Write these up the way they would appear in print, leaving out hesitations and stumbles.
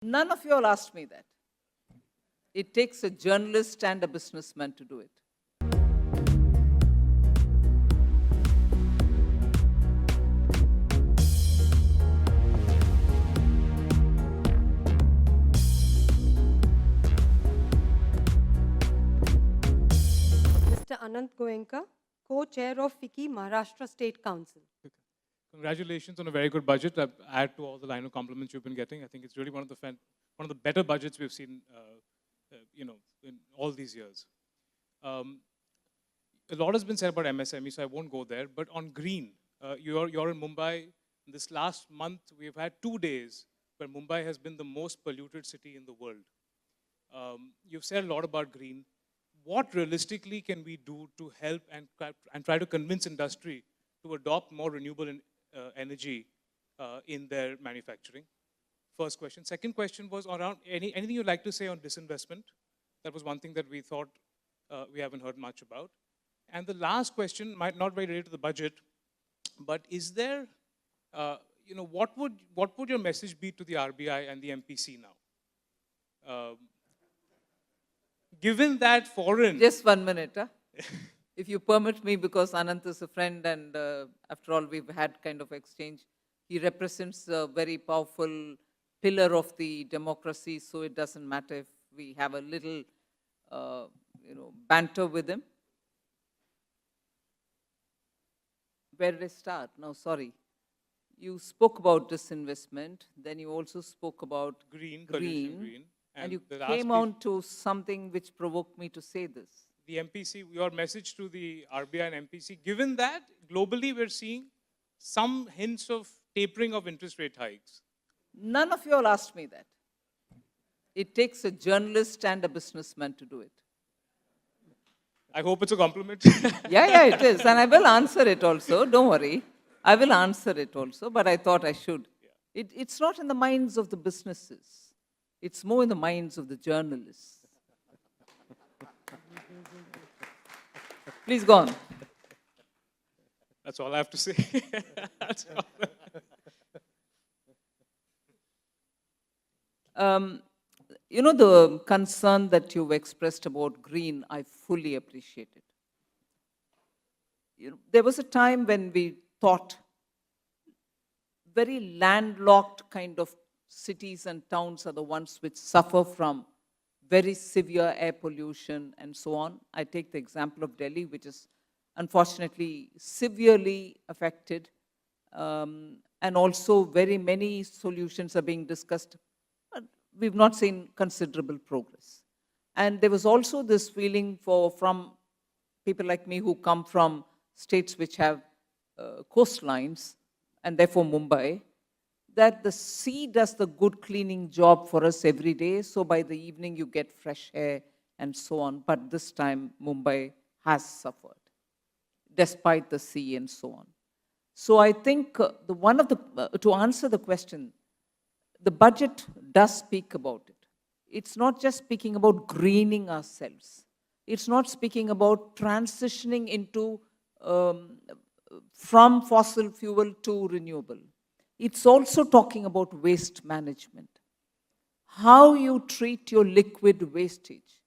None of you all asked me that. It takes a journalist and a businessman to do it. Mr. Anant Goenka, co-chair of FICCI Maharashtra State Council. Congratulations on a very good budget. I add to all the line of compliments you've been getting. I think it's really one of the better budgets we've seen, in all these years. A lot has been said about MSME, so I won't go there. But on green, you're in Mumbai. This last month, we've had 2 days where Mumbai has been the most polluted city in the world. You've said a lot about green. What realistically can we do to help and try to convince industry to adopt more renewable energy in their manufacturing? First question. Second question was around anything you'd like to say on disinvestment. That was one thing that we thought we haven't heard much about. And the last question might not be related to the budget, but is there, what would your message be to the RBI and the MPC now? Given that foreign... Just 1 minute, huh? If you permit me, because Anant is a friend and after all, we've had kind of exchange. He represents a very powerful pillar of the democracy, so it doesn't matter if we have a little, banter with him. Where did I start? No, sorry. You spoke about disinvestment, then you also spoke about green. And you came on to something which provoked me to say this. The MPC, your message to the RBI and MPC, given that globally we're seeing some hints of tapering of interest rate hikes. None of you all asked me that. It takes a journalist and a businessman to do it. I hope it's a compliment. Yeah, it is. And I will answer it also. Don't worry. I will answer it also, but I thought I should. Yeah. It's not in the minds of the businesses. It's more in the minds of the journalists. Please go on. That's all I have to say. That's all. The concern that you've expressed about green, I fully appreciate it. There was a time when we thought very landlocked kind of cities and towns are the ones which suffer from very severe air pollution and so on. I take the example of Delhi, which is unfortunately severely affected. And also very many solutions are being discussed, but we've not seen considerable progress. And there was also this feeling from people like me who come from states which have coastlines, and therefore Mumbai, that the sea does the good cleaning job for us every day. So by the evening, you get fresh air and so on. But this time, Mumbai has suffered, despite the sea and so on. So I think to answer the question, the budget does speak about it. It's not just speaking about greening ourselves. It's not speaking about transitioning into from fossil fuel to renewable. It's also talking about waste management. How you treat your liquid wastage.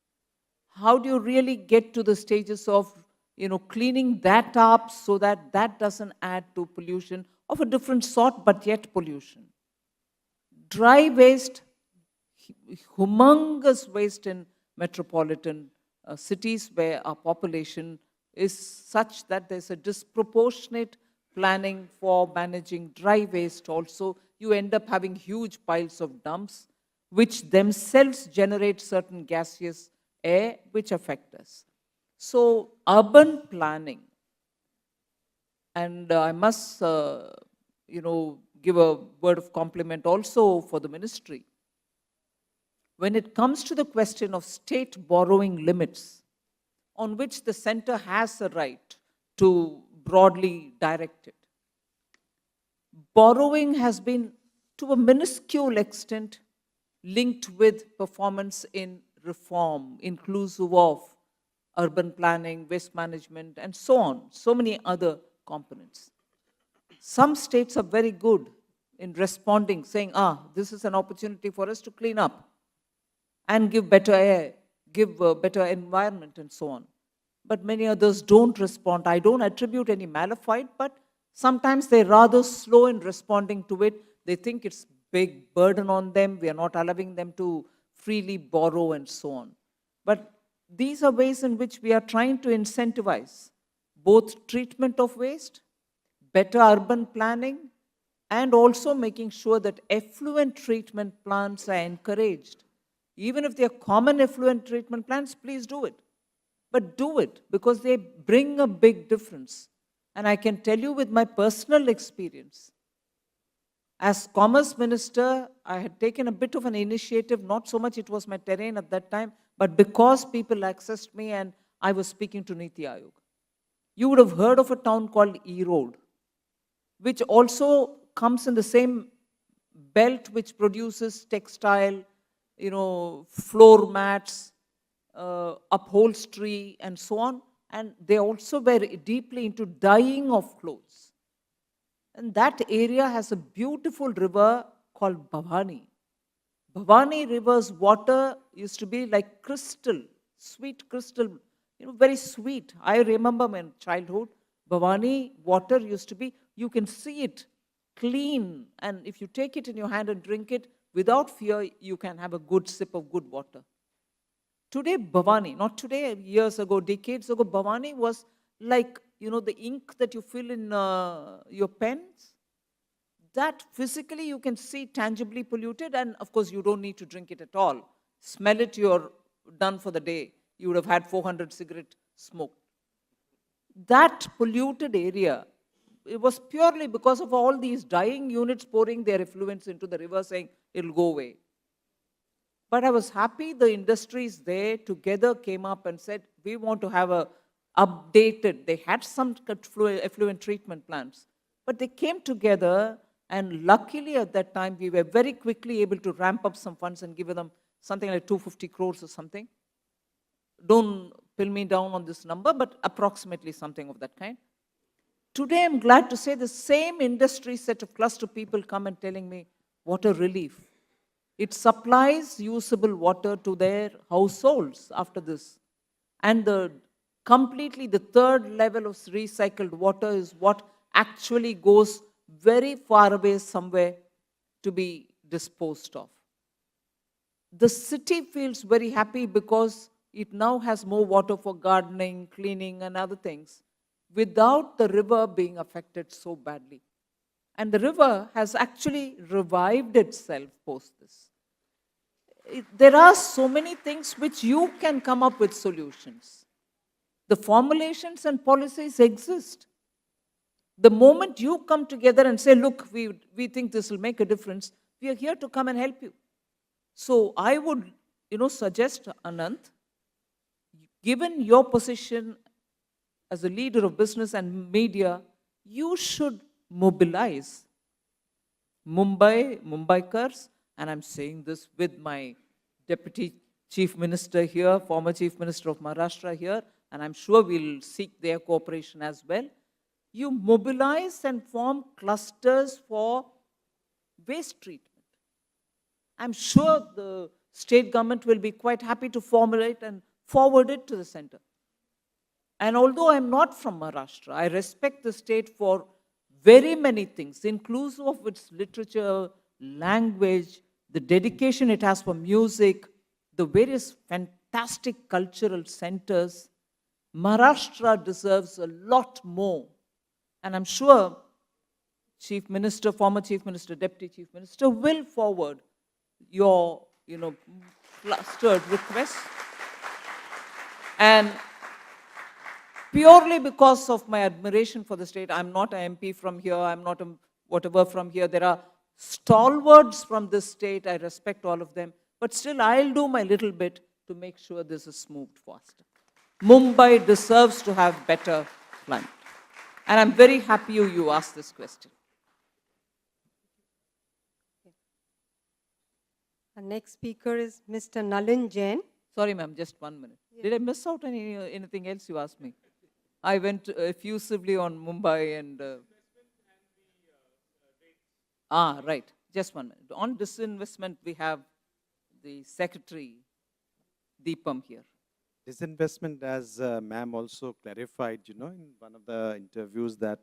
How do you really get to the stages of, cleaning that up so that that doesn't add to pollution of a different sort, but yet pollution. Dry waste, humongous waste in metropolitan cities where our population is such that there's a disproportionate planning for managing dry waste also. You end up having huge piles of dumps, which themselves generate certain gaseous air, which affect us. So urban planning, and I must, give a word of compliment also for the ministry. When it comes to the question of state borrowing limits, on which the center has a right to broadly direct it. Borrowing has been, to a minuscule extent, linked with performance in reform, inclusive of urban planning, waste management, and so on, so many other components. Some states are very good in responding, saying, this is an opportunity for us to clean up and give better air, give a better environment and so on. But many others don't respond. I don't attribute any malafide, but sometimes they're rather slow in responding to it. They think it's big burden on them. We are not allowing them to freely borrow and so on. But these are ways in which we are trying to incentivize both treatment of waste, better urban planning, and also making sure that effluent treatment plants are encouraged. Even if they are common effluent treatment plants, please do it. But do it because they bring a big difference. And I can tell you with my personal experience, as Commerce Minister, I had taken a bit of an initiative, not so much it was my terrain at that time, but because people accessed me and I was speaking to Niti Aayog. You would have heard of a town called Erode, which also comes in the same belt which produces textile, floor mats, upholstery, and so on. And they also were deeply into dyeing of clothes. And that area has a beautiful river called Bhavani. Bhavani River's water used to be like crystal, sweet crystal, very sweet. I remember my childhood, Bhavani water used to be, you can see it clean. And if you take it in your hand and drink it, without fear, you can have a good sip of good water. Today, Bhavani, not today, years ago, decades ago, Bhavani was like, the ink that you fill in your pens. That physically you can see tangibly polluted, and of course you don't need to drink it at all. Smell it, you're done for the day. You would have had 400 cigarette smoke. That polluted area, it was purely because of all these dyeing units pouring their effluents into the river saying it'll go away. But I was happy the industries there together came up and said, we want to have a updated, they had some effluent treatment plants, but they came together, and luckily at that time we were very quickly able to ramp up some funds and give them something like 250 crores or something. Don't pin me down on this number, but approximately something of that kind. Today I'm glad to say the same industry set of cluster people come and telling me, water relief. It supplies usable water to their households after this. And completely the third level of recycled water is what actually goes very far away somewhere to be disposed of. The city feels very happy because it now has more water for gardening, cleaning, and other things, without the river being affected so badly. And the river has actually revived itself post this. There are so many things which you can come up with solutions. The formulations and policies exist. The moment you come together and say, look, we think this will make a difference, we are here to come and help you. So I would, suggest, Anant, given your position as a leader of business and media, you should mobilize Mumbaikars, and I'm saying this with my Deputy Chief Minister here, former Chief Minister of Maharashtra here, and I'm sure we'll seek their cooperation as well. You mobilize and form clusters for waste treatment. I'm sure the state government will be quite happy to formulate and forward it to the center. And although I'm not from Maharashtra, I respect the state for very many things, inclusive of its literature, language, the dedication it has for music, the various fantastic cultural centers. Maharashtra deserves a lot more. And I'm sure Chief Minister, former Chief Minister, Deputy Chief Minister will forward your, clustered requests. And purely because of my admiration for the state, I'm not an MP from here, I'm not a whatever from here. There are stalwarts from this state, I respect all of them. But still, I'll do my little bit to make sure this is moved faster. Mumbai deserves to have better climate. And I'm very happy you asked this question. Our next speaker is Mr. Nalin Jain. Sorry, ma'am, just 1 minute. Yes. Did I miss out on anything else you asked me? I went effusively on Mumbai and... Right. Just one minute. On disinvestment, we have the Secretary Deepam here. Disinvestment, as ma'am also clarified, in one of the interviews, that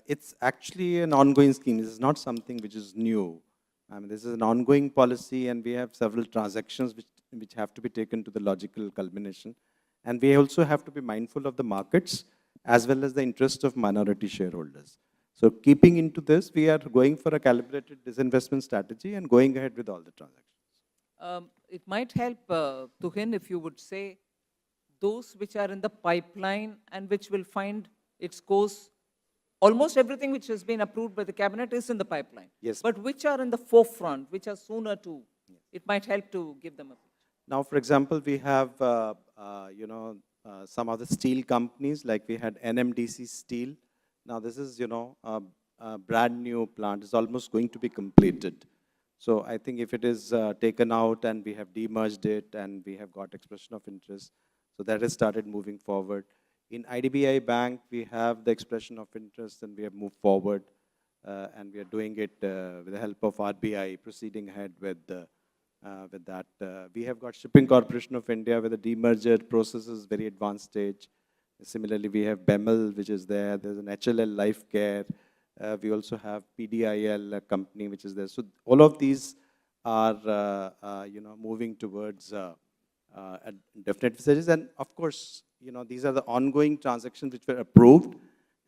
it's actually an ongoing scheme. This is not something which is new. I mean, this is an ongoing policy, and we have several transactions which have to be taken to the logical culmination. And we also have to be mindful of the markets as well as the interest of minority shareholders. So keeping into this, we are going for a calibrated disinvestment strategy and going ahead with all the transactions. It might help, Tuhin, if you would say those which are in the pipeline and which will find its course. Almost everything which has been approved by the cabinet is in the pipeline. Yes. But which are in the forefront, which are sooner to, it might help to give them a picture. Now, for example, we have, some other steel companies, like we had NMDC Steel. Now, this is, a brand new plant. It's almost going to be completed. So I think if it is taken out and we have demerged it and we have got expression of interest, so that has started moving forward. In IDBI Bank, we have the expression of interest and we have moved forward. And we are doing it with the help of RBI, proceeding ahead with that. We have got Shipping Corporation of India, where the demerger process is very advanced stage. Similarly, we have BEML, which is there. There's an HLL Life Care. We also have PDIL, a company which is there. So all of these are, moving towards definite stages. And of course, these are the ongoing transactions which were approved.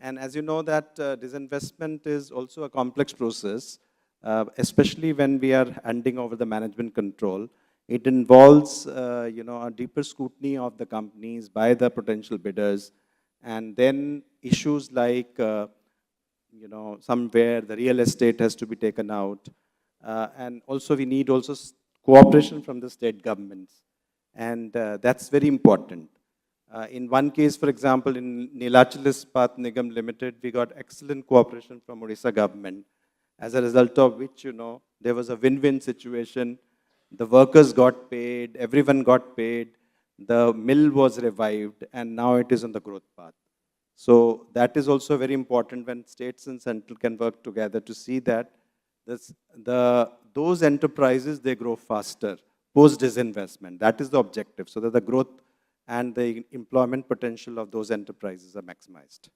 And as you know, that disinvestment is also a complex process, especially when we are handing over the management control. It involves, a deeper scrutiny of the companies by the potential bidders, and then issues like, somewhere the real estate has to be taken out, and also we need also cooperation from the state governments, and that's very important. In one case, for example, in Neelachal Ispat Nigam Limited, we got excellent cooperation from Odisha government, as a result of which, there was a win-win situation. The workers got paid, everyone got paid, the mill was revived, and now it is on the growth path. So that is also very important when states and central can work together to see that those enterprises, they grow faster, post-disinvestment. That is the objective, so that the growth and the employment potential of those enterprises are maximized.